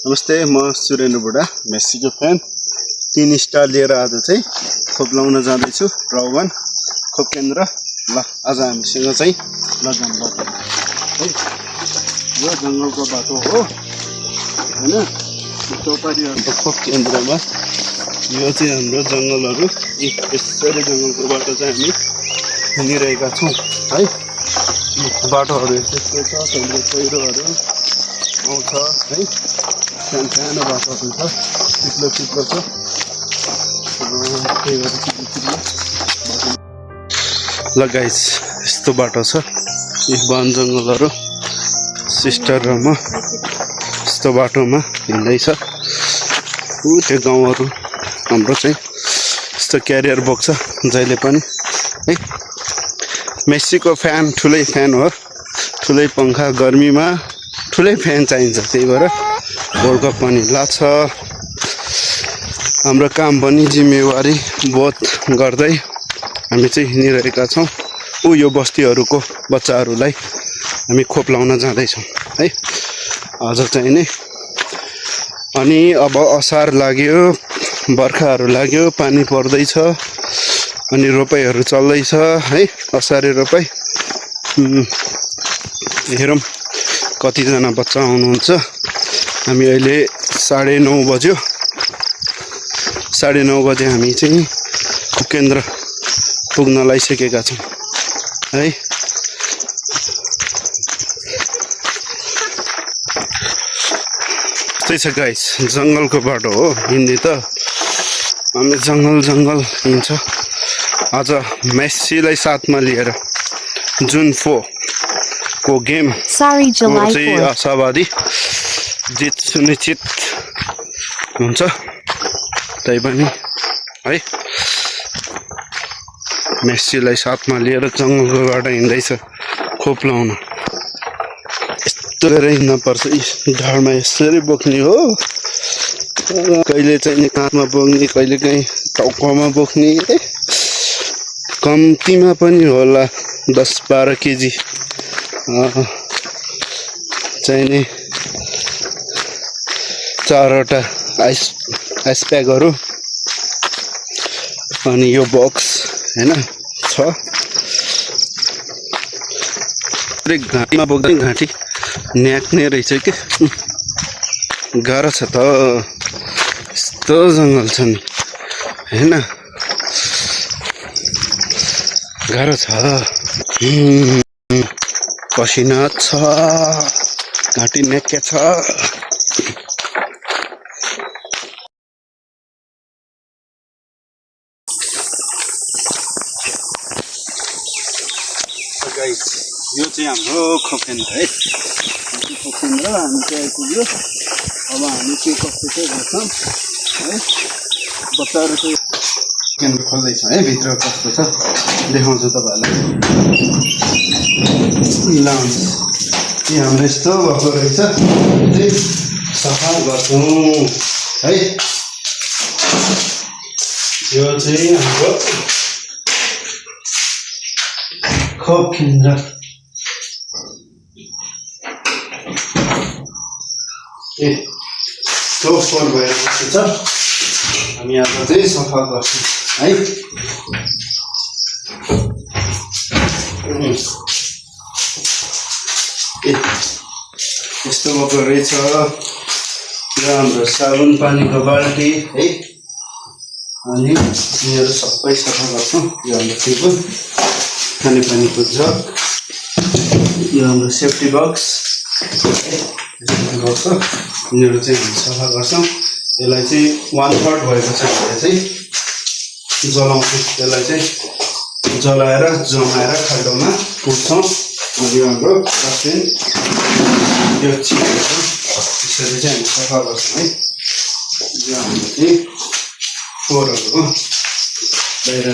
नमस्ते, म सुरेन्द्र बुढा, मेस्सीको फ्यान। 3 स्टार लिएर आज चाहिँ खोप लाउन जाँदैछु। रौवन खोप केन्द्र। ल आज हामीसँग चाहिँ लजाम बाटो है, यो जङ्गलको बाटो हो हैन। चौपारीहरूको खोप केन्द्रमा यो चाहिँ हाम्रो जङ्गलहरू, यसरी जङ्गलको बाटो चाहिँ हामी हिँडिरहेका छौँ है। बाटोहरू यस्तो छ, कहिले पहिरोहरू आउँछ है। सानो बाटोहरू छ, चिप्लो चिप्लो छ, त्यही भएर चिप्लो बाटो। ल गाइस, यस्तो बाटो छ। यी वन जङ्गलहरू सिस्टर र म यस्तो बाटोमा हिँड्दैछ। त्यो गाउँहरू हाम्रो चाहिँ यस्तो क्यारियर बोक्छ जहिले पनि है। मेस्सीको फ्यान, ठुलै फ्यान हो, ठुलै पङ्खा, गर्मीमा ठुलै फ्यान चाहिन्छ। त्यही भएर वर्ल्ड कप पनि लाग्छ। हाम्रो काम पनि जिम्मेवारी बोध गर्दै हामी चाहिँ हिँडिरहेका छौँ। यो बस्तीहरूको बच्चाहरूलाई हामी खोप लाउन जाँदैछौँ है आज चाहिँ नै। अनि अब असार लाग्यो, बर्खाहरू लाग्यो, पानी पर्दैछ, अनि रोपाइहरू चल्दैछ है। असारे रोपाइ। हेरौँ कतिजना बच्चा आउनुहुन्छ। हामी अहिले 9:30 बज्यो। 9:30 बजे हामी चाहिँ खोप केन्द्र पुग्न लागिसकेका छौँ है। त्यही छ गाइस, जङ्गलको बाटो हो, हिँड्ने त हामी जङ्गल हिँड्छ। आज मेस्सीलाई साथमा लिएर जुन 4 को गेम चाहिँ आशावादी जित सुनिश्चित हुन्छ। त्यही पनि है, मेस्सीलाई साथमा लिएर जङ्गलको बाटो हिँड्दैछ खोप लाउन। यस्तो गरेर हिँड्नुपर्छ। ढाडमा यसरी बोक्ने हो, कहिले चाहिँ काँधमा बोक्ने, कहिले काहीँ टाउकोमा बोक्ने। कम्तीमा पनि होला 10-12 केजी चाहिने 4वटा आइस प्याकहरू। अनि यो बक्स हैन छ। घाँटीमा बोक्दै घाँटी न्याक्ने रहेछ कि। गाह्रो छ त, यस्तो जङ्गल छ नि हैन, गाह्रो छ। पसिना छ, घाँटी न्याक्के छ। गाइस, यो चाहिँ हाम्रो खोप केन्द्र है। खोप केन्द्र हामी चाहिँ आइपुग्यो। अब हामी के कस्तो चाहिँ गर्छौँ है। बच्चाहरू चाहिँ केन्द्र खोल्दैछ है, भित्र कस्तो छ देखाउँछु तपाईँहरूलाई। लाउन्स यहाँ हाम्रो यस्तो भएको रहेछ, चाहिँ सफा गर्छौँ है। यो चाहिँ हाम्रो खोप केन्द्र। फोहोर भएर बसेको छ, हामी आज चाहिँ सफा गर्छौँ है। यस्तो भएको रहेछ। यो हाम्रो साबुन पानीको बाल्टी है। अनि यिनीहरू सबै सफा गर्छौँ। यो हाम्रो टेबल, खाने पानीको जग, यो हाम्रो सेफ्टी बक्स गर्छ। यिनीहरू चाहिँ हामी सफा गर्छौँ। यसलाई चाहिँ 1/3 भएको छ भने चाहिँ जलाउँछौँ। यसलाई चाहिँ जलाएर जमाएर खाल्डोमा पुर्छौँ। अनि हाम्रो डस्टबिन, यो चिजहरू यसरी चाहिँ हामी सफा गर्छौँ है। यो हाम्रो चाहिँ फोहोरहरू हो, बाहिर